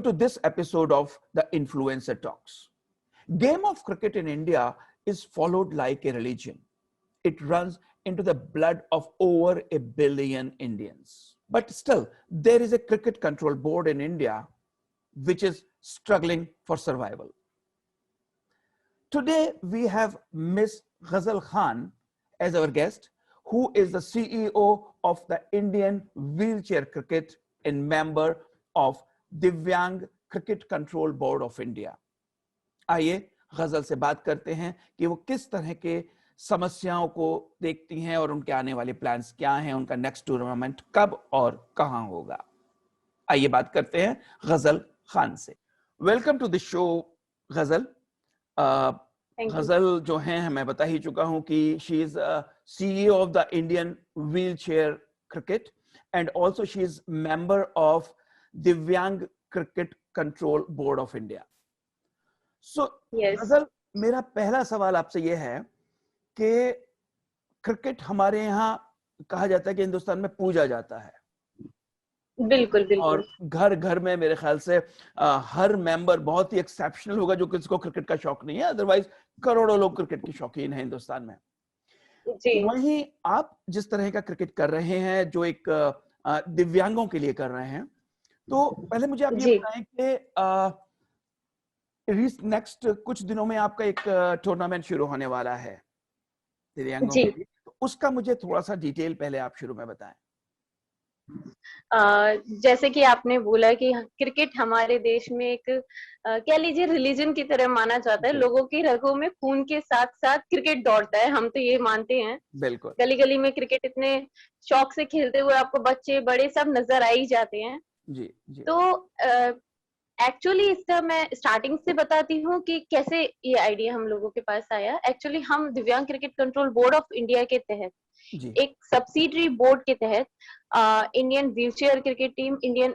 to this episode of the Influencer Talks. Game of cricket in India is followed like a religion. It runs into the blood of over 1 billion Indians. But still, there is a cricket control board in India which is struggling for survival. Today, we have Ms. Ghazal Khan as our guest, who is the CEO of the Indian Wheelchair Cricket and member of दिव्यांग cricket control board of India. आइए गजल से बात करते हैं कि वो किस तरह के समस्याओं को देखती हैं और उनके आने वाले प्लान्स क्या हैं, उनका नेक्स्ट टूर्नामेंट कब और कहां होगा। आइए बात करते हैं गजल खान से। वेलकम टू द शो गजल। गजल जो हैं मैं बता ही चुका हूं कि she is CEO of the Indian wheelchair cricket and also she is member of Divyang cricket control board of India. So Ghazal, मेरा पहला सवाल आपसे यह है कि क्रिकेट हमारे यहाँ कहा जाता है कि हिंदुस्तान में पूजा जाता है। बिल्कुल बिल्कुल। और घर घर में मेरे ख्याल से हर मेंबर बहुत ही एक्सेप्शनल होगा जो किसी को क्रिकेट का शौक नहीं है, अदरवाइज करोड़ों लोग क्रिकेट के शौकीन हैं हिंदुस्तान में। जी। वहीं आप जिस तरह का क्रिकेट कर रहे हैं जो एक दिव्यांगों के लिए कर रहे हैं, तो पहले मुझे आप ये बताएं कि नेक्स्ट कुछ दिनों में आपका एक टूर्नामेंट शुरू होने वाला है दिव्यांगों के लिए, तो उसका मुझे थोड़ा सा डिटेल पहले आप शुरू में बताएं। जैसे कि आपने बोला कि क्रिकेट हमारे देश में एक कह लीजिए रिलीजन की तरह माना जाता है। लोगों की रगों में खून के साथ साथ क्रिकेट दौड़ता है, हम तो ये मानते हैं। बिल्कुल। गली गली में क्रिकेट इतने शौक से खेलते हुए आपको बच्चे बड़े सब नजर आ ही जाते हैं। जी, जी। तो एक्चुअली इसका मैं स्टार्टिंग से बताती हूँ कि कैसे ये आइडिया हम लोगों के पास आया। एक्चुअली हम Divyang cricket control board of India के तहत एक सब्सिडरी बोर्ड के तहत Indian wheelchair cricket team, Indian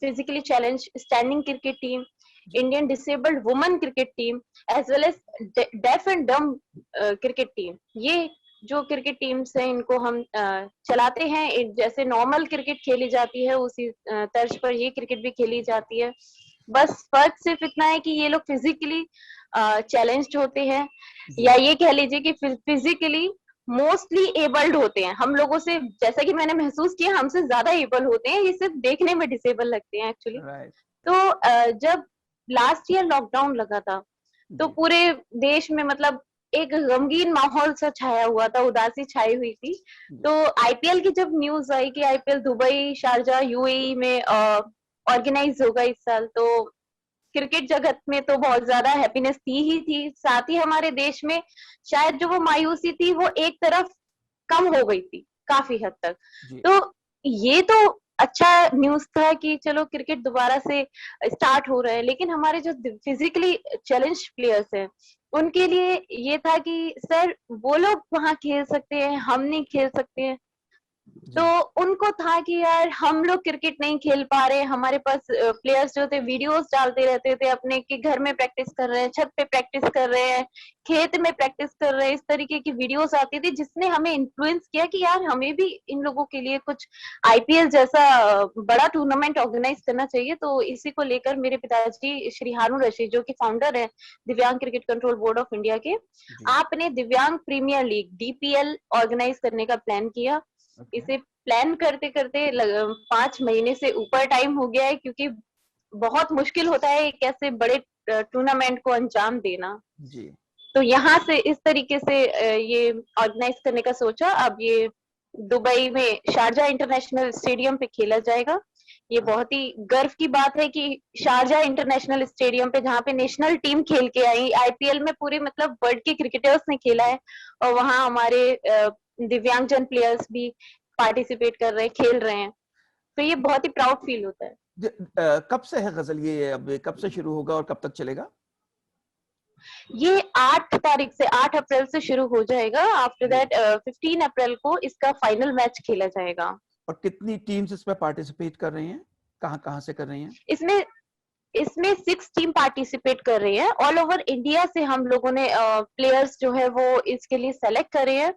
physically challenge standing cricket team, Indian disabled women cricket team as well as deaf and dumb cricket team, ये जो cricket teams हैं इनको हम चलाते हैं। जैसे नॉर्मल क्रिकेट खेली जाती है उसी तर्ज पर ये क्रिकेट भी खेली जाती है। बस फर्क सिर्फ इतना है कि ये लोग फिजिकली चैलेंज्ड होते हैं, या ये कह लीजिए कि फिजिकली मोस्टली एबल्ड होते हैं। हम लोगों से, जैसा कि मैंने महसूस किया, हमसे ज्यादा एबल होते हैं, ये सिर्फ देखने में डिसेबल लगते हैं एक्चुअली। तो जब लास्ट ईयर लॉकडाउन लगा था तो पूरे देश में मतलब एक गमगीन माहौल सा छाया हुआ था, उदासी छाई हुई थी। तो आईपीएल की जब न्यूज आई कि आईपीएल दुबई, शारजा, यूएई में ऑर्गेनाइज होगा इस साल, तो क्रिकेट जगत में तो बहुत ज्यादा हैप्पीनेस थी ही थी। साथ ही हमारे देश में शायद जो वो मायूसी थी वो एक तरफ कम हो गई थी काफी हद तक। तो ये तो अच्छा न्यूज था कि चलो क्रिकेट दोबारा से स्टार्ट हो रहा है, लेकिन हमारे जो फिजिकली चैलेंज प्लेयर्स हैं उनके लिए ये था कि सर वो लोग वहां खेल सकते हैं, हम नहीं खेल सकते हैं। तो उनको था कि यार हम लोग क्रिकेट नहीं खेल पा रहे, हमारे पास प्लेयर्स जो थे वीडियोस डालते रहते थे अपने कि घर में प्रैक्टिस कर रहे हैं, छत पे प्रैक्टिस कर रहे हैं, खेत में प्रैक्टिस कर रहे हैं, इस तरीके की वीडियोस आती थी, जिसने हमें इन्फ्लुएंस किया कि यार हमें भी इन लोगों के लिए कुछ आईपीएल जैसा बड़ा टूर्नामेंट ऑर्गेनाइज करना चाहिए। तो इसी को लेकर मेरे पिताजी श्री हारून रशीद, जो कि फाउंडर है दिव्यांग cricket control board of India के, आपने दिव्यांग प्रीमियर लीग DPL ऑर्गेनाइज करने का प्लान किया। इसे प्लान करते करते 5 महीने से ऊपर टाइम हो गया है, क्योंकि बहुत मुश्किल होता है एक ऐसे बड़े टूर्नामेंट को अंजाम देना। जी। तो यहाँ से इस तरीके से ये ऑर्गेनाइज करने का सोचा। अब ये दुबई में शारजा इंटरनेशनल स्टेडियम पे खेला जाएगा। ये बहुत ही गर्व की बात है कि शारजा इंटरनेशनल स्टेडियम पे, जहाँ पे नेशनल टीम खेल के आई, आईपीएल में पूरे मतलब वर्ल्ड के क्रिकेटर्स ने खेला है, और वहाँ हमारे दिव्यांगजन प्लेयर्स भी पार्टिसिपेट कर रहे हैं, खेल रहे हैं। तो ये बहुत ही प्राउड फील होता है। कब से है गजल, ये अब कब से शुरू होगा और कब तक चलेगा? ये 8 तारीख से 8 अप्रैल से शुरू हो जाएगा। आफ्टर दैट 15 अप्रैल को इसका फाइनल मैच खेला जाएगा। और कितनी टीम्स इसमें पार्टिसिपेट कर रही हैं, कहाँ से कर रही हैं? इसमें 6 टीम पार्टिसिपेट कर रही है। ऑल ओवर इंडिया से हम लोगों ने प्लेयर्स जो है वो इसके लिए सेलेक्ट करे हैं।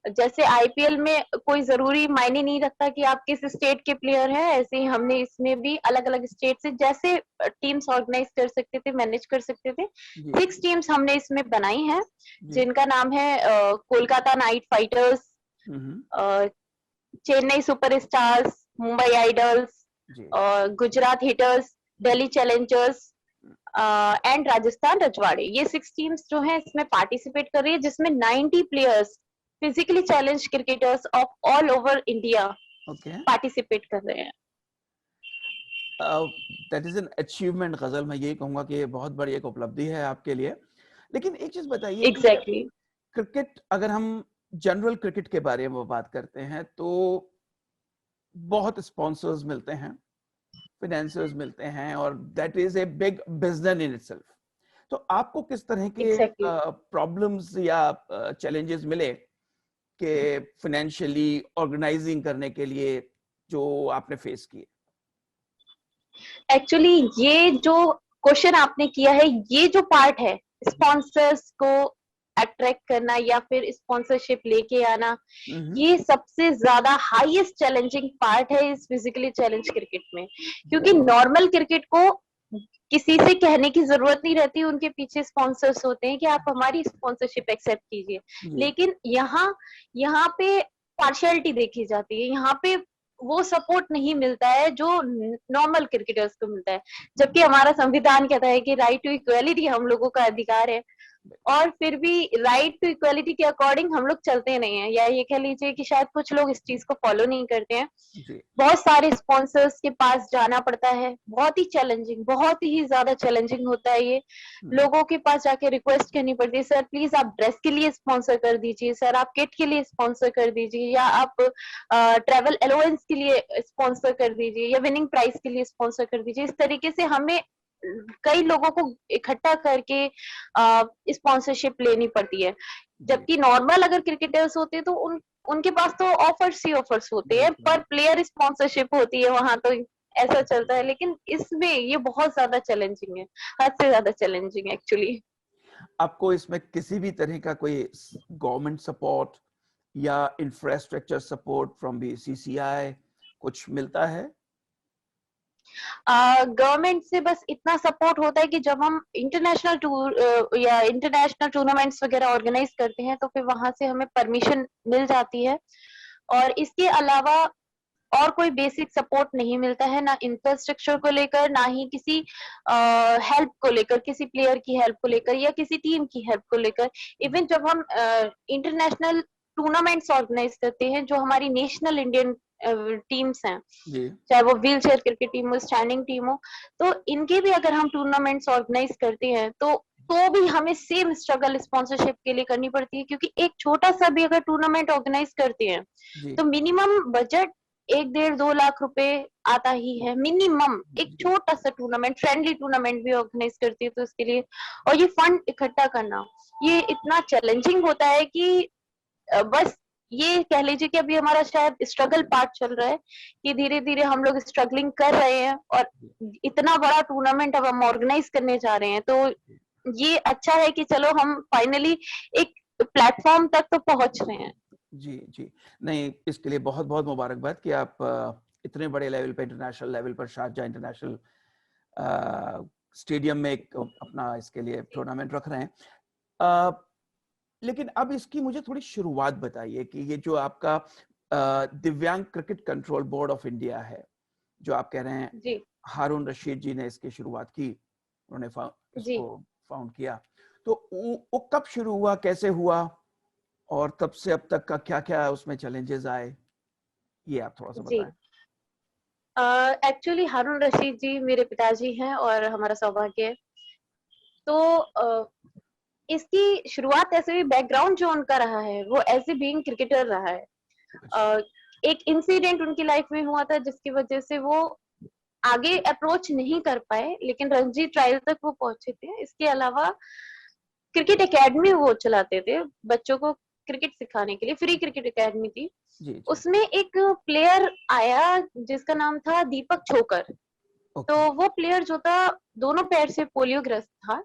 जैसे आईपीएल में कोई जरूरी मायने नहीं रखता कि आप किस स्टेट के प्लेयर हैं, ऐसे ही हमने इसमें भी अलग अलग स्टेट से जैसे टीम्स ऑर्गेनाइज कर सकते थे, मैनेज कर सकते थे। 6 टीम्स हमने इसमें बनाई हैं, जिनका नाम है Kolkata Knight Fighters, Chennai Super Stars, Mumbai Idols, Gujarat Hitters, Delhi Challengers and Rajasthan Rajwade. ये 6 टीम्स जो हैं इसमें पार्टिसिपेट कर रही है, जिसमें 90 players physically challenge cricketers of all over India participate कर रहे हैं। दैट इज एन अचीवमेंट गजल, मैं यही कहूंगा कि ये बहुत बड़ी एक उपलब्धि है आपके लिए। लेकिन एक चीज बताइए, एग्जैक्टली क्रिकेट, अगर हम जनरल क्रिकेट के बारे में बात करते हैं तो बहुत स्पॉन्सर्स मिलते हैं, फाइनेंसर्स मिलते हैं, और that is a big business in itself. तो आपको किस तरह के प्रॉब्लम्स या चैलेंजेस मिले कि फाइनेंशियली ऑर्गेनाइजिंग करने के लिए जो आपने फेस किए? एक्चुअली ये जो क्वेश्चन आपने किया है, ये जो पार्ट है स्पॉन्सर्स को अट्रैक्ट करना या फिर स्पॉन्सरशिप लेके आना, ये सबसे ज्यादा हाईएस्ट चैलेंजिंग पार्ट है इस फिजिकली चैलेंज क्रिकेट में। क्योंकि नॉर्मल क्रिकेट को किसी से कहने की जरूरत नहीं रहती, उनके पीछे स्पॉन्सर्स होते हैं कि आप हमारी स्पॉन्सरशिप एक्सेप्ट कीजिए। लेकिन यहाँ पे पार्शियलिटी देखी जाती है, यहाँ पे वो सपोर्ट नहीं मिलता है जो नॉर्मल क्रिकेटर्स को मिलता है। जबकि हमारा संविधान कहता है कि राइट टू इक्वलिटी हम लोगों का अधिकार है, और फिर भी राइट टू इक्वलिटी के अकॉर्डिंग हम लोग चलते नहीं है, या ये कह लीजिए कि शायद कुछ लोग इस चीज को फॉलो नहीं करते हैं। बहुत सारे स्पॉन्सर्स के पास जाना पड़ता है, बहुत ही चैलेंजिंग, बहुत ही ज्यादा चैलेंजिंग होता है ये। लोगों के पास जाके रिक्वेस्ट करनी पड़ती है, सर प्लीज आप ड्रेस के लिए स्पॉन्सर कर दीजिए, सर आप किट के लिए स्पॉन्सर कर दीजिए, या आप ट्रेवल अलाउंस के लिए स्पॉन्सर कर दीजिए, या विनिंग प्राइज के लिए स्पॉन्सर कर दीजिए। इस तरीके से हमें कई लोगों को इकट्ठा करके स्पॉन्सरशिप लेनी पड़ती है। जबकि नॉर्मल अगर क्रिकेटर्स होते तो उनके पास तो ऑफर्स ही ऑफर्स होते हैं, पर प्लेयर स्पॉन्सरशिप होती है वहां, तो ऐसा चलता है। लेकिन इसमें ये बहुत ज्यादा चैलेंजिंग है, हद से ज्यादा चैलेंजिंग एक्चुअली। आपको इसमें किसी भी तरह का कोई गवर्नमेंट सपोर्ट या इंफ्रास्ट्रक्चर सपोर्ट फ्रॉम बीसीसीआई कुछ मिलता है? गवर्नमेंट से बस इतना सपोर्ट होता है कि जब हम इंटरनेशनल टूर या इंटरनेशनल टूर्नामेंट्स वगैरह ऑर्गेनाइज करते हैं तो फिर वहां से हमें परमिशन मिल जाती है, और इसके अलावा और कोई बेसिक सपोर्ट नहीं मिलता है, ना इंफ्रास्ट्रक्चर को लेकर, ना ही किसी हेल्प को लेकर, किसी प्लेयर की हेल्प को लेकर या किसी टीम की हेल्प को लेकर। इवन जब हम इंटरनेशनल टूर्नामेंट्स ऑर्गेनाइज करते हैं, जो हमारी नेशनल इंडियन टीम्स हैं, चाहे वो व्हील चेयर क्रिकेट टीम हो, स्टैंडिंग टीम हो, तो इनके भी अगर हम टूर्नामेंट्स ऑर्गेनाइज करते हैं तो भी हमें सेम स्ट्रगल स्पॉन्सरशिप के लिए करनी पड़ती है। क्योंकि एक छोटा सा भी अगर टूर्नामेंट ऑर्गेनाइज करते हैं तो मिनिमम बजट 1-1.5-2 लाख रुपए आता ही है मिनिमम। एक छोटा सा टूर्नामेंट, फ्रेंडली टूर्नामेंट भी ऑर्गेनाइज करती है तो उसके लिए, और ये फंड इकट्ठा करना ये इतना चैलेंजिंग होता है कि बस ये कह लीजिए कि अभी हमारा शायद स्ट्रगल पार्ट चल रहा है, कि धीरे धीरे हम लोग स्ट्रगलिंग कर रहे हैं, और इतना बड़ा टूर्नामेंट अब हम ऑर्गेनाइज करने जा रहे हैं। तो ये अच्छा है कि चलो हम फाइनली एक प्लेटफॉर्म तक तो पहुंच रहे हैं। जी जी, नहीं, इसके लिए बहुत बहुत मुबारकबाद कि आप इतने बड़े लेवल पे, इंटरनेशनल लेवल पर शारजाह इंटरनेशनल स्टेडियम में एक अपना इसके लिए टूर्नामेंट रख रहे हैं। लेकिन अब इसकी मुझे थोड़ी शुरुआत बताइए कि ये जो आपका दिव्यांग cricket control board of India है, जो आप कह रहे हैं जी, हारून रशीद जी ने इसकी शुरुआत की, उन्होंने इसको फाउंड किया, तो वो कब शुरू हुआ, कैसे हुआ, और तब से अब तक का क्या क्या उसमें चैलेंजेस आए, ये आप थोड़ा सा बताएं। एक्चुअली हारून रशीद जी मेरे पिताजी हैं और हमारा सौभाग्य है। तो इसकी शुरुआत ऐसे भी, बैकग्राउंड जो उनका रहा है वो एज ए बीइंग क्रिकेटर रहा है। एक इंसिडेंट उनकी लाइफ में हुआ था जिसकी वजह से वो आगे अप्रोच नहीं कर पाए, लेकिन रणजी ट्रायल तक वो पहुंचे थे। इसके अलावा क्रिकेट एकेडमी वो चलाते थे, बच्चों को क्रिकेट सिखाने के लिए, फ्री क्रिकेट एकेडमी थी। उसमें एक प्लेयर आया जिसका नाम था दीपक छोकर। तो वो प्लेयर जो था दोनों पैर से पोलियो ग्रस्त था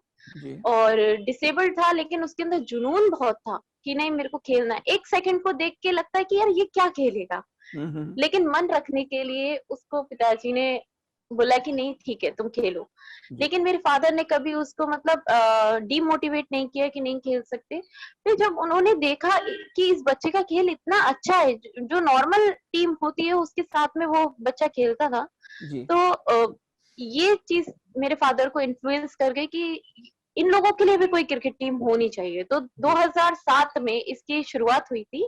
और डिसेबल्ड था, लेकिन उसके अंदर जुनून बहुत था। कि नहीं मेरे को खेलना है, एक सेकंड को देख के लगता है कि यार ये क्या खेलेगा, लेकिन मन रखने के लिए उसको पिताजी ने बोला कि नहीं ठीक है तुम खेलो। लेकिन मेरे फादर ने कभी उसको मतलब डीमोटिवेट नहीं किया कि नहीं खेल सकते। फिर जब उन्होंने देखा कि इस बच्चे का खेल इतना अच्छा है, जो नॉर्मल टीम होती है उसके साथ में वो बच्चा खेलता था, तो ये चीज मेरे फादर को इन्फ्लुएंस कर गई कि इन लोगों के लिए भी कोई क्रिकेट टीम होनी चाहिए। तो 2007 में इसकी शुरुआत हुई थी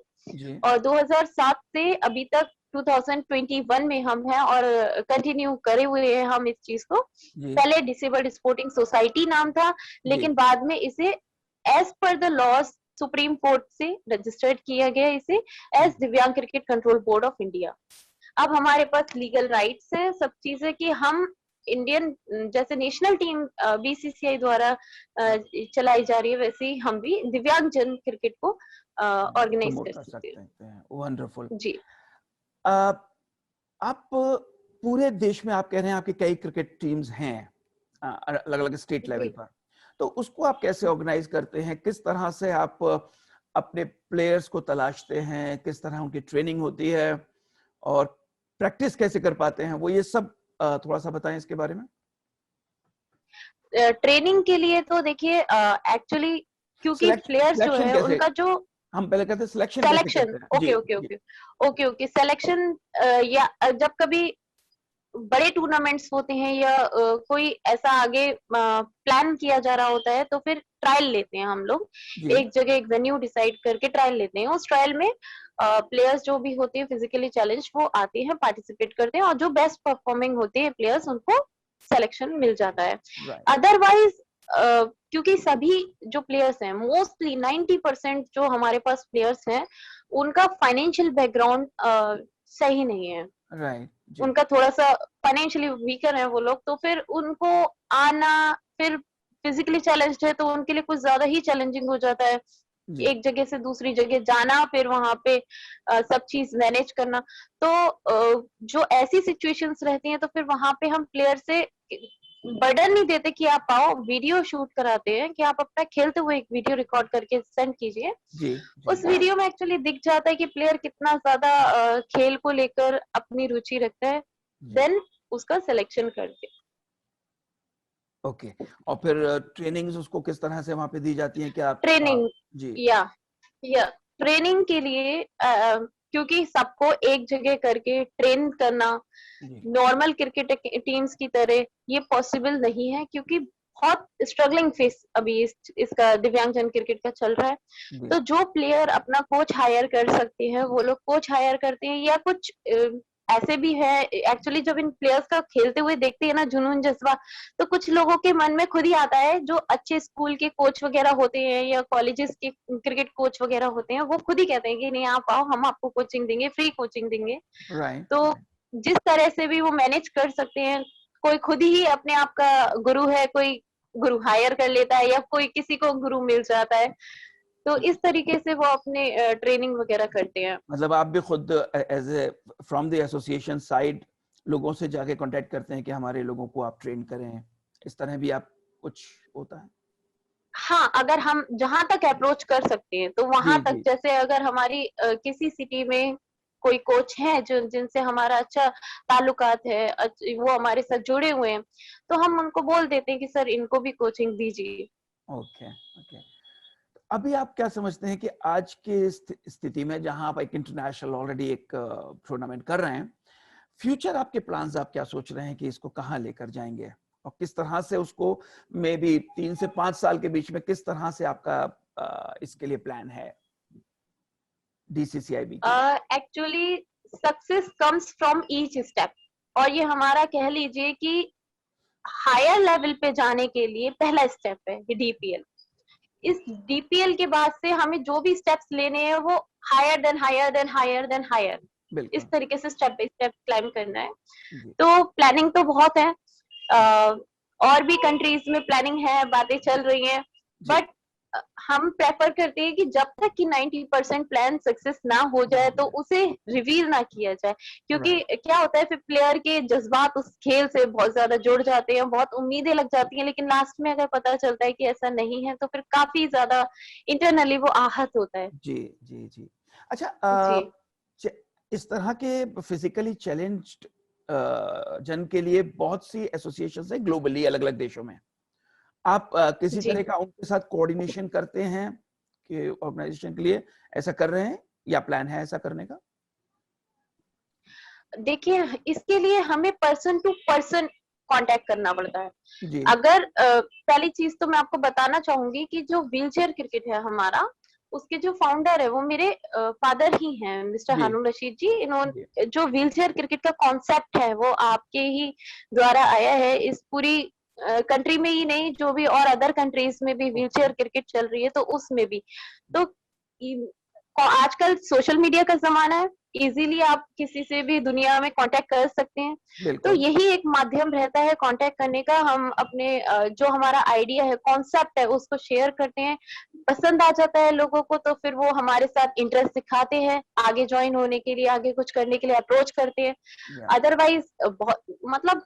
और 2007 से अभी तक 2021 में हम हैं और कंटिन्यू करे हुए हैं हम इस चीज को। पहले डिसेबल्ड स्पोर्टिंग सोसाइटी नाम था, लेकिन बाद में इसे as per the laws supreme court से रजिस्टर्ड किया गया इसे as Divyang cricket control board of India. अब हमारे पास लीगल राइट्स है, सब चीजें कि हम इंडियन जैसे नेशनल टीम बीसीसीआई द्वारा चलाई जा रही है, वैसे ही हम भी दिव्यांग जन क्रिकेट को ऑर्गेनाइज कर सकते हैं। वंडरफुल जी। आप पूरे देश में आप कह रहे हैं आपके कई क्रिकेट टीम्स हैं अलग अलग स्टेट लेवल पर, तो उसको आप कैसे ऑर्गेनाइज करते हैं? किस तरह से आप अपने प्लेयर्स को तलाशते हैं? किस तरह उनकी ट्रेनिंग होती है और प्रैक्टिस कैसे कर पाते हैं? वो ये सब थोड़ा सा बताएं इसके बारे में। ट्रेनिंग के लिए तो देखिए एक्चुअली क्योंकि प्लेयर्स जो है उनका जो हम पहले कहते हैं सिलेक्शन ओके सिलेक्शन या जब कभी बड़े टूर्नामेंट्स होते हैं या कोई ऐसा आगे प्लान किया जा रहा होता है तो फिर ट्रायल लेते हैं हम लोग, एक जगह एक वेन्यू डिसाइड करके ट्रायल लेते हैं। उस ट्रायल में प्लेयर्स जो भी होते हैं फिजिकली चैलेंज वो आते हैं, पार्टिसिपेट करते हैं और जो बेस्ट परफॉर्मिंग होते हैं प्लेयर्स उनको सिलेक्शन मिल जाता है। अदरवाइज क्योंकि सभी जो प्लेयर्स हैं मोस्टली 90% जो हमारे पास प्लेयर्स हैं उनका फाइनेंशियल बैकग्राउंड सही नहीं है, उनका थोड़ा सा फाइनेंशियली वीकर है वो लोग, तो फिर उनको आना फिर फिजिकली चैलेंज्ड है तो उनके लिए कुछ ज्यादा ही चैलेंजिंग हो जाता है, एक जगह से दूसरी जगह जाना, फिर वहां पे सब चीज मैनेज करना। तो जो ऐसी सिचुएशंस रहती हैं तो फिर वहां पे हम प्लेयर से बर्डन नहीं देते कि आप आओ, वीडियो शूट कराते हैं कि आप अपना खेलते हुए एक वीडियो रिकॉर्ड करके सेंड कीजिए। उस वीडियो में एक्चुअली दिख जाता है कि प्लेयर कितना ज्यादा खेल को लेकर अपनी रुचि रखता है, देन उसका सिलेक्शन करते। ओके और फिर ट्रेनिंग्स उसको किस तरह से वहां पे दी जाती है? क्या ट्रेनिंग या ट्रेनिंग के लिए क्योंकि सबको एक जगह करके ट्रेन करना नॉर्मल क्रिकेट टीम्स की तरह ये पॉसिबल नहीं है, क्योंकि बहुत स्ट्रगलिंग फेस अभी इसका दिव्यांगजन क्रिकेट का चल रहा है। तो जो प्लेयर अपना कोच हायर कर सकते हैं वो लोग कोच हायर करते हैं, या कुछ ऐसे भी है एक्चुअली जब इन प्लेयर्स का खेलते हुए देखते हैं ना जुनून जज्बा, तो कुछ लोगों के मन में खुद ही आता है, जो अच्छे स्कूल के कोच वगैरह होते हैं या कॉलेजेस के क्रिकेट कोच वगैरह होते हैं वो खुद ही कहते हैं कि नहीं आप आओ, हम आपको कोचिंग देंगे, फ्री कोचिंग देंगे। तो जिस तरह से भी वो मैनेज कर सकते हैं, कोई खुद ही अपने आप का गुरु है, कोई गुरु हायर कर लेता है या कोई किसी को गुरु मिल जाता है, तो इस तरीके से वो अपने ट्रेनिंग वगैरह करते हैं। मतलब आप भी खुद as a from the association side लोगों से जाके कांटेक्ट करते हैं कि हमारे लोगों को आप ट्रेन करें, इस तरह भी आप कुछ होता है? हाँ, अगर हम जहां तक अप्रोच कर सकते हैं तो वहां तक, जैसे अगर हमारी किसी सिटी में कोई कोच है जो जिनसे हमारा अच्छा ताल्लुकात है, वो हमारे साथ जुड़े हुए हैं, तो हम उनको बोल देते हैं कि सर इनको भी कोचिंग दीजिए। ओके। अभी आप क्या समझते हैं कि आज की स्थिति में जहां आप एक इंटरनेशनल ऑलरेडी एक टूर्नामेंट कर रहे हैं, फ्यूचर आपके प्लान्स आप क्या सोच रहे हैं कि इसको कहां लेकर जाएंगे और किस तरह से उसको मे बी 3 से 5 साल के बीच में किस तरह से आपका इसके लिए प्लान है DCCIB? Actually success comes from each step, और ये हमारा कह लीजिए कि हायर लेवल पे जाने के लिए पहला स्टेप है DPL। इस DPL के बाद से हमें जो भी स्टेप्स लेने हैं वो higher than higher than higher than higher, इस तरीके से स्टेप बाय स्टेप क्लाइम करना है। तो प्लानिंग तो बहुत है, और भी कंट्रीज में प्लानिंग है, बातें चल रही हैं, बट हम प्रेफर करते हैं कि जब तक कि 90% प्लान सक्सेस ना हो जाए तो उसे रिवील ना किया जाए, क्योंकि क्या होता है फिर प्लेयर के जज्बात उस खेल से बहुत ज्यादा जुड़ जाते हैं, बहुत उम्मीदें लग जाती हैं, लेकिन लास्ट में अगर पता चलता है कि ऐसा नहीं है तो फिर काफी ज्यादा इंटरनली वो आहत होता है। जी जी जी। अच्छा, जी इस तरह के फिजिकली चैलेंज्ड जन के लिए बहुत सी एसोसिएशंस है ग्लोबली, अलग अलग देशों में। आप किसी जी। तरह का उनके साथ कोऑर्डिनेशन करते हैं कि ऑर्गेनाइजेशन के लिए ऐसा कर रहे हैं, या प्लान है ऐसा करने का? देखिए, इसके लिए हमें पर्सन टू पर्सन कांटेक्ट करना पड़ता है। जी अगर पहली चीज तो मैं आपको बताना चाहूंगी कि जो व्हीलचेयर क्रिकेट है हमारा, उसके जो फाउंडर है वो मेरे फादर ही हैं, मिस्टर जी हारून रशीद जी। जी। इन्होंने जो व्हीलचेयर क्रिकेट का कॉन्सेप्ट है वो आपके ही द्वारा आया है। इस पूरी कंट्री में ही नहीं, जो भी और अदर कंट्रीज में भी ओके। व्हीलचेयर क्रिकेट चल रही है तो उसमें भी तो आजकल सोशल मीडिया का जमाना है, इजीली आप किसी से भी दुनिया में कांटेक्ट कर सकते हैं। तो बिल्कुल। यही एक माध्यम रहता है कांटेक्ट करने का। हम अपने जो हमारा आइडिया है, कॉन्सेप्ट है, उसको शेयर करते हैं। पसंद आ जाता है लोगों को तो फिर वो हमारे साथ इंटरेस्ट दिखाते हैं, आगे ज्वाइन होने के लिए, आगे कुछ करने के लिए अप्रोच करते हैं। या अदरवाइज बहुत मतलब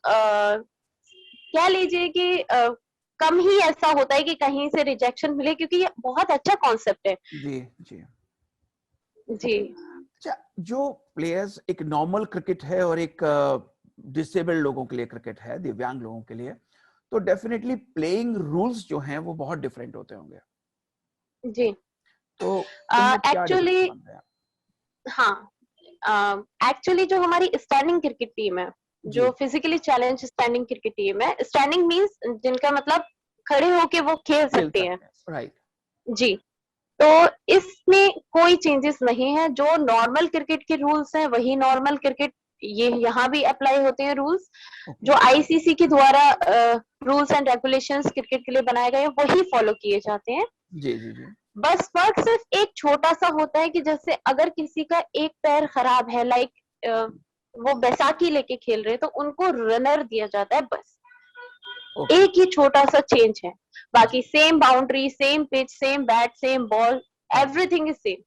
कह लीजिए कि कम ही ऐसा होता है कि कहीं से रिजेक्शन मिले, क्योंकि ये बहुत अच्छा कॉन्सेप्ट है। जी जी। जी अच्छा, जो प्लेयर्स, एक नॉर्मल क्रिकेट है और एक डिसेबल्ड लोगों के लिए क्रिकेट है, दिव्यांग लोगों के लिए, तो डेफिनेटली प्लेइंग रूल्स जो हैं वो बहुत डिफरेंट होते होंगे। जी। तो उनमें क्या डिफरेंस एक्चुअली मानते हैं आप? हाँ, एक्चुअली जो हमारी स्टैंडिंग क्रिकेट टीम है, जी। जो physically challenge standing cricket team है, स्टैंडिंग मींस जिनका मतलब खड़े होके वो खेल खेल सकते हैं। सकते हैं, राइट। जी। तो इसमें कोई चेंजेस नहीं है, जो नॉर्मल क्रिकेट के रूल्स हैं वही नॉर्मल क्रिकेट ये यहाँ भी अप्लाई होते हैं रूल्स। ओके। जो आईसीसी के द्वारा रूल्स एंड रेगुलेशंस क्रिकेट के लिए बनाए गए हैं वही फॉलो किए जाते हैं। जी जी जी। बस फर्क सिर्फ एक छोटा सा होता है कि जैसे अगर किसी का एक पैर खराब है, लाइक वो बैसाखी लेके खेल रहे हैं तो उनको रनर दिया जाता है, बस ओके। एक ही छोटा सा चेंज है। जी। बाकी same boundary, same pitch, same bat, same ball, alright everything is same.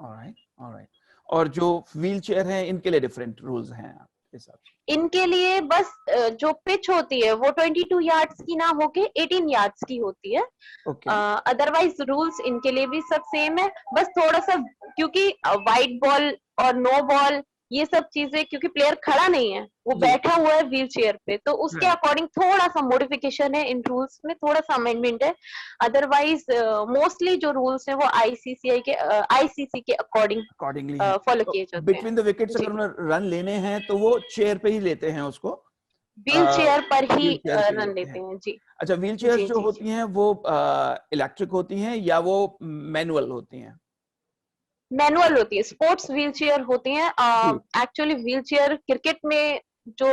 Alright alright. और जो व्हील चेयर है इनके लिए डिफरेंट रूल्स हैं आपके हिसाब से? इनके लिए बस जो पिच होती है वो 22 यार्ड्स की ना होके 18 यार्ड्स की होती है। ओके। अदरवाइज रूल्स इनके लिए भी सब सेम है। बस थोड़ा सा, क्योंकि वाइट बॉल और नो बॉल ये सब चीजें, क्योंकि प्लेयर खड़ा नहीं है, वो जी। बैठा हुआ है व्हील चेयर पे, तो उसके राइट। अकॉर्डिंग थोड़ा सा मॉडिफिकेशन है, इन रूल्स में थोड़ा सा अमेंडमेंट है। अदरवाइज मोस्टली जो रूल्स है वो आईसीसी के अकॉर्डिंग अकॉर्डिंगली है। फॉलो तो किए जाते हैं। बिटवीन द विकेट्स जी, अगर उन्हें रन लेने हैं तो वो चेयर पे ही लेते हैं उसको, व्हील चेयर पर ही व्हील चेयर पे रन लेते लेते हैं। हैं। जी अच्छा, व्हील चेयर्स जी जो जी जी। होती हैं वो इलेक्ट्रिक होती हैं या वो मैनुअल होती हैं? मैनुअल होती है, स्पोर्ट्स व्हील चेयर होती हैं। जी। एक्चुअली व्हील चेयर क्रिकेट में जो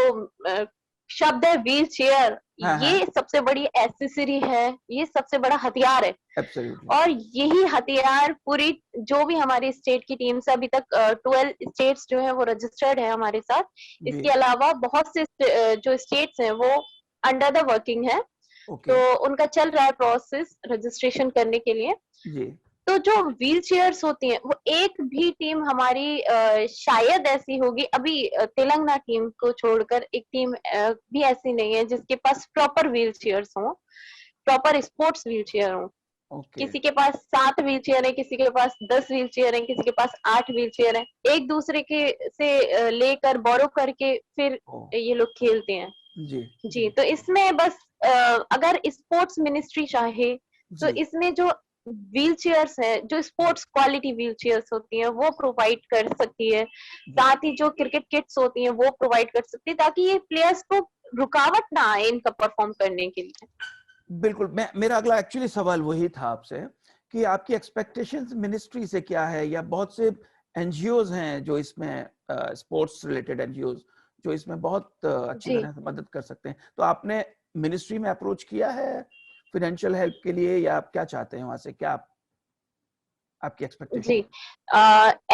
अ, शब्द है व्हील चेयर, हाँ हाँ। ये सबसे बड़ी एसेसरी है, ये सबसे बड़ा हथियार है। एब्सोल्युटली। और यही हथियार पूरी जो भी हमारी स्टेट की टीम से अभी तक 12 स्टेट्स जो है वो रजिस्टर्ड है हमारे साथ। जी। इसके अलावा बहुत से जो स्टेट्स हैं वो अंडर द वर्किंग है, ओके। तो उनका चल रहा है प्रोसेस रजिस्ट्रेशन करने के लिए। जी तो जो व्हील चेयर्स होती हैं वो एक भी टीम हमारी शायद ऐसी होगी अभी, तेलंगाना टीम को छोड़कर एक टीम भी ऐसी नहीं है जिसके पास प्रॉपर व्हील चेयर्स हो, प्रॉपर स्पोर्ट्स व्हील चेयर हो। ओके। किसी के पास 7 व्हील चेयर है, किसी के पास 10 व्हील चेयर है, किसी के पास 8 व्हील चेयर है। एक दूसरे के से लेकर बोरो करके फिर ओ। ये लोग खेलते हैं। जी जी, जी तो इसमें बस अगर स्पोर्ट्स मिनिस्ट्री चाहे तो जी इसमें जो व्हील चेयर्स है, जो जी स्पोर्ट्स क्वालिटी व्हील चेयर्स होती हैं वो प्रोवाइड कर सकती है। जी। साथ ही जो क्रिकेट किट्स होती हैं वो प्रोवाइड कर सकती है, ताकि ये प्लेयर्स को रुकावट ना आए इनका परफॉर्म करने के लिए। बिल्कुल, मैं मेरा अगला एक्चुअली सवाल वही था आपसे कि आपकी एक्सपेक्टेशंस मिनिस्ट्री से क्या है, या बहुत से एनजीओज हैं जो इसमें स्पोर्ट्स रिलेटेड एनजीओज जो इसमें बहुत अच्छी जी तरह से मदद कर सकते हैं, तो आपने मिनिस्ट्री में अप्रोच किया है फाइनेंशियल हेल्प के लिए, या आप क्या चाहते हैं वहां से, क्या आपकी एक्सपेक्टेशन? जी।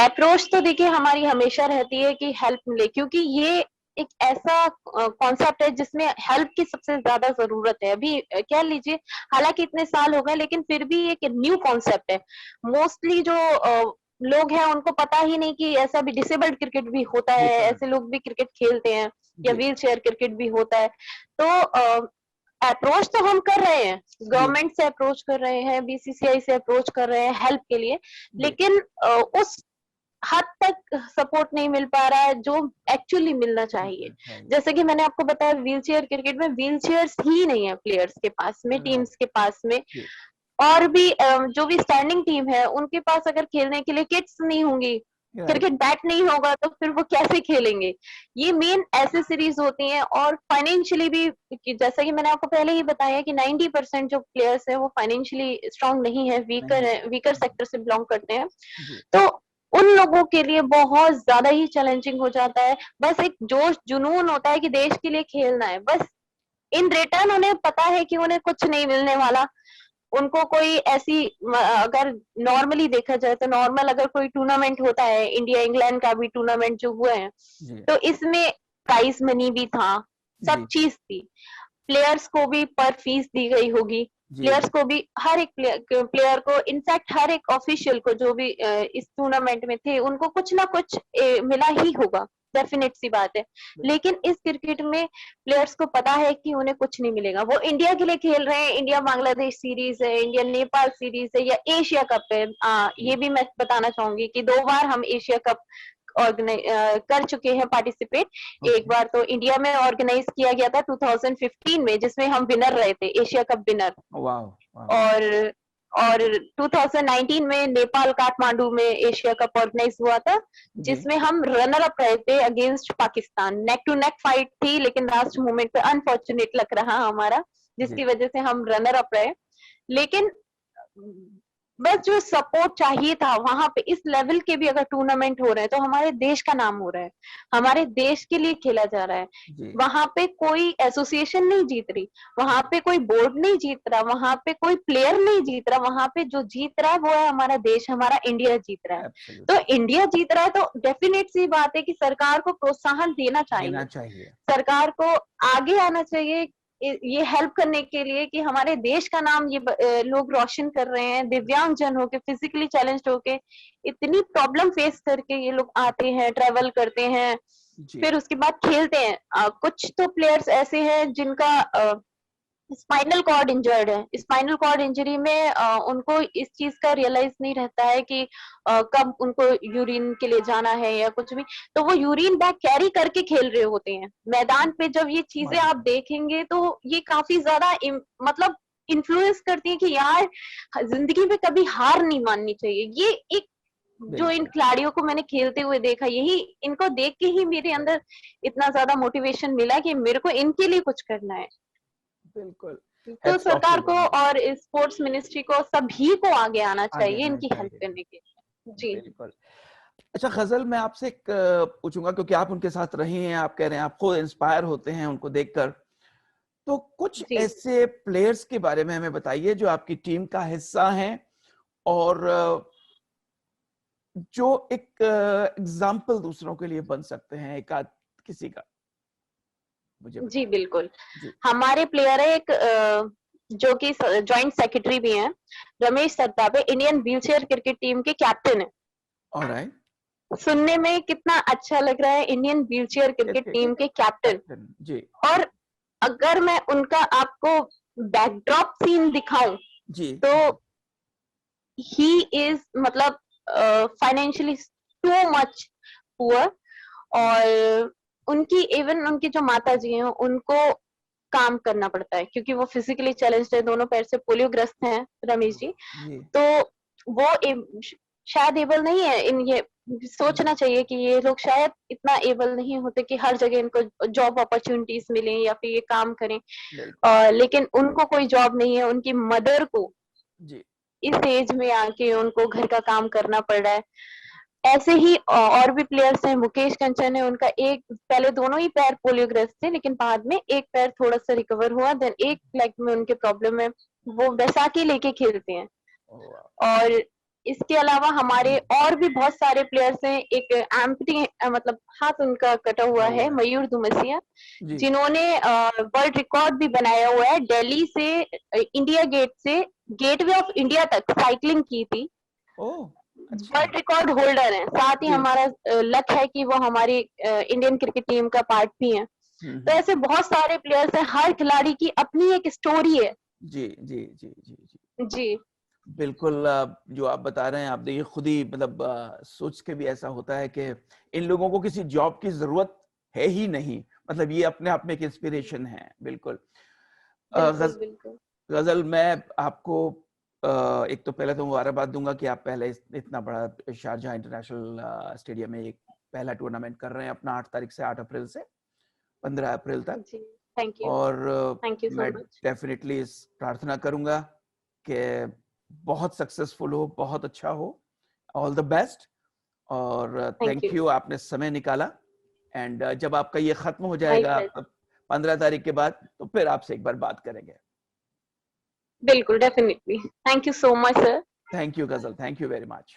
अप्रोच तो देखिए हमारी हमेशा रहती है कि हेल्प मिले, क्योंकि ये एक ऐसा कॉन्सेप्ट है जिसमें हेल्प की सबसे ज्यादा जरूरत है। अभी कह लीजिए, हालांकि इतने साल हो गए लेकिन फिर भी एक न्यू कॉन्सेप्ट है। मोस्टली जो लोग हैं उनको पता ही नहीं कि ऐसा भी डिसेबल्ड क्रिकेट भी होता है, ऐसे लोग भी क्रिकेट खेलते हैं, या व्हील चेयर क्रिकेट भी होता है। तो अप्रोच तो हम कर रहे हैं, गवर्नमेंट से अप्रोच कर रहे हैं, बीसीसीआई से अप्रोच कर रहे हैं हेल्प के लिए, लेकिन उस हद तक सपोर्ट नहीं मिल पा रहा है जो एक्चुअली मिलना चाहिए। जैसे कि मैंने आपको बताया, व्हील चेयर क्रिकेट में व्हील चेयर्स ही नहीं है प्लेयर्स के पास में, टीम्स के पास में, और भी जो भी स्टैंडिंग टीम है उनके पास अगर खेलने के लिए किट्स नहीं होंगी, क्रिकेट बैट नहीं होगा, तो फिर वो कैसे खेलेंगे। ये मेन एसेसरीज होती हैं। और फाइनेंशियली भी, जैसा कि मैंने आपको पहले ही बताया कि 90% जो प्लेयर्स है वो फाइनेंशियली स्ट्रांग नहीं है, वीकर सेक्टर से बिलोंग करते हैं। तो उन लोगों के लिए बहुत ज्यादा ही चैलेंजिंग हो जाता है। बस एक जोश जुनून होता है कि देश के लिए खेलना है, बस इन रिटर्न उन्हें पता है कि उन्हें कुछ नहीं मिलने वाला। उनको कोई ऐसी, अगर नॉर्मली देखा जाए तो नॉर्मल अगर कोई टूर्नामेंट होता है, इंडिया इंग्लैंड का भी टूर्नामेंट जो हुए हैं, तो इसमें प्राइज मनी भी था, सब चीज थी, प्लेयर्स को भी पर फीस दी गई होगी, प्लेयर्स को भी, हर एक प्लेयर को, इनफैक्ट हर एक ऑफिशियल को जो भी इस टूर्नामेंट में थे उनको कुछ ना कुछ मिला ही होगा, डेफिनेट सी बात है। लेकिन इस क्रिकेट में प्लेयर्स को पता है कि उन्हें कुछ नहीं मिलेगा। वो इंडिया के लिए खेल रहे हैं, इंडिया बांग्लादेश सीरीज है, इंडिया नेपाल सीरीज है, या एशिया कप है। ये भी मैं बताना चाहूंगी कि 2 बार हम एशिया कप कर चुके हैं पार्टिसिपेट। एक बार तो इंडिया में ऑर्गेनाइज किया गया था 2015 में, जिसमें हम विनर रहे थे, एशिया कप विनर। और 2019 में नेपाल काठमांडू में एशिया कप ऑर्गेनाइज हुआ था, जिसमें हम रनर अप रहे थे against Pakistan. Neck to neck fight थी, लेकिन लास्ट मोमेंट पे अनफॉर्चुनेट लग रहा हमारा, जिसकी वजह से हम रनर अप रहे। लेकिन बस जो सपोर्ट चाहिए था वहां पे, इस लेवल के भी अगर टूर्नामेंट हो रहे हैं तो हमारे देश का नाम हो रहा है, हमारे देश के लिए खेला जा रहा है। वहां पे कोई एसोसिएशन नहीं जीत रही, वहां पे कोई बोर्ड नहीं जीत रहा, वहां पे कोई प्लेयर नहीं जीत रहा, वहां पे जो जीत रहा है वो है हमारा देश, हमारा इंडिया जीत रहा है। तो इंडिया जीत रहा है तो डेफिनेट सी बात है कि सरकार को प्रोत्साहन देना चाहिए। सरकार को आगे आना चाहिए ये हेल्प करने के लिए कि हमारे देश का नाम ये लोग रोशन कर रहे हैं। दिव्यांग जन होके, फिजिकली चैलेंज्ड होके, इतनी प्रॉब्लम फेस करके ये लोग आते हैं, ट्रेवल करते हैं, फिर उसके बाद खेलते हैं। कुछ तो प्लेयर्स ऐसे हैं जिनका स्पाइनल कॉर्ड इंजर्ड है। स्पाइनल कॉर्ड इंजरी में उनको इस चीज का रियलाइज नहीं रहता है कि कब उनको यूरिन के लिए जाना है या कुछ भी, तो वो यूरिन बैग कैरी करके खेल रहे होते हैं मैदान पे। जब ये चीजें आप देखेंगे तो ये काफी ज्यादा मतलब इन्फ्लुएंस करती है कि यार जिंदगी में कभी हार नहीं माननी चाहिए। ये एक जो इन खिलाड़ियों को मैंने खेलते हुए देखा, यही इनको देख के ही मेरे अंदर इतना ज्यादा मोटिवेशन मिला कि मेरे को इनके लिए कुछ करना है। बिल्कुल। तो सरकार को और स्पोर्ट्स मिनिस्ट्री को, सभी को आगे आना चाहिए इनकी हेल्प करने के लिए। जी बिल्कुल। अच्छा गजल, मैं आपसे एक पूछूंगा, क्योंकि आप उनके साथ रही हैं, आप कह रहे हैं आप खुद इंस्पायर होते हैं उनको देखकर, तो कुछ ऐसे प्लेयर्स के बारे में हमें बताइए जो आपकी टीम का हिस्सा हैं और जो एक एग्जाम्पल दूसरों के लिए बन सकते हैं, एक आध किसी का मुझे। जी बिल्कुल। हमारे प्लेयर है एक जो कि जॉइंट सेक्रेटरी भी हैं, Ramesh Sattape, Indian wheelchair cricket team के कैप्टन है। ऑलराइट। सुनने में कितना अच्छा लग रहा है, इंडियन व्हीलचेयर क्रिकेट टीम के कैप्टन। जी। और अगर मैं उनका आपको बैकड्रॉप सीन दिखाऊं तो ही इज मतलब फाइनेंशियली टू मच पुअर, और इवन उनकी जो माता जी हैं उनको काम करना पड़ता है क्योंकि वो फिजिकली चैलेंज्ड है, दोनों पैर से पोलियो ग्रस्त हैं रमेश जी। तो वो शायद एबल नहीं है, ये सोचना चाहिए कि ये लोग शायद इतना एबल नहीं होते कि हर जगह इनको जॉब अपॉर्चुनिटीज मिले या फिर ये काम करें। लेकिन उनको कोई जॉब नहीं है, उनकी मदर को इस एज में आके उनको घर का काम करना पड़ रहा है। ऐसे ही और भी प्लेयर्स हैं, मुकेश कंचन है, उनका एक, पहले दोनों ही पैर पोलियोग्रस्त थे लेकिन बाद में एक पैर थोड़ा सा रिकवर हुआ, देन एक लेग में उनके प्रॉब्लम है, वो बैसाखी लेके खेलते हैं। और इसके अलावा हमारे और भी बहुत सारे प्लेयर्स हैं। एक एम्पटी मतलब हाथ उनका कटा हुआ है, मयूर दुमसिया, जिन्होंने वर्ल्ड रिकॉर्ड भी बनाया हुआ है। दिल्ली से इंडिया गेट से गेटवे ऑफ इंडिया तक साइकिलिंग की थी। वर्ल्ड रिकॉर्ड होल्डर हैं। साथ ही हमारा लक है कि वो हमारी इंडियन क्रिकेट टीम का पार्ट भी हैं। तो ऐसे बहुत सारे प्लेयर्स हैं, हर खिलाड़ी की अपनी एक स्टोरी है। जी जी जी जी जी जी बिल्कुल। जो आप बता रहे हैं, आप देखिए खुद ही मतलब सोच के भी ऐसा होता है कि इन लोगों को किसी जॉब की जरूरत है ही नहीं। मतलब ये अपने आप में एक इंस्पिरेशन है। बिल्कुल। बिल्कुल। गजल, मैं आपको एक तो पहले तो मुबारकबाद दूंगा कि आप पहले इतना बड़ा शारजाह इंटरनेशनल स्टेडियम में एक पहला टूर्नामेंट कर रहे हैं अपना, 8 तारीख से 8 अप्रैल से 15 अप्रैल तक। जी थैंक यू। और थैंक यू सो मैं मच। डेफिनेटली इस प्रार्थना करूंगा कि बहुत सक्सेसफुल हो, बहुत अच्छा हो। All the best. और थैंक यू, आपने समय निकाला। एंड जब आपका ये खत्म हो जाएगा 15 तारीख के बाद, तो फिर आपसे एक बार बात करेंगे। बिल्कुल, definitely. Thank you so much sir. Thank you गजल, थैंक यू वेरी मच।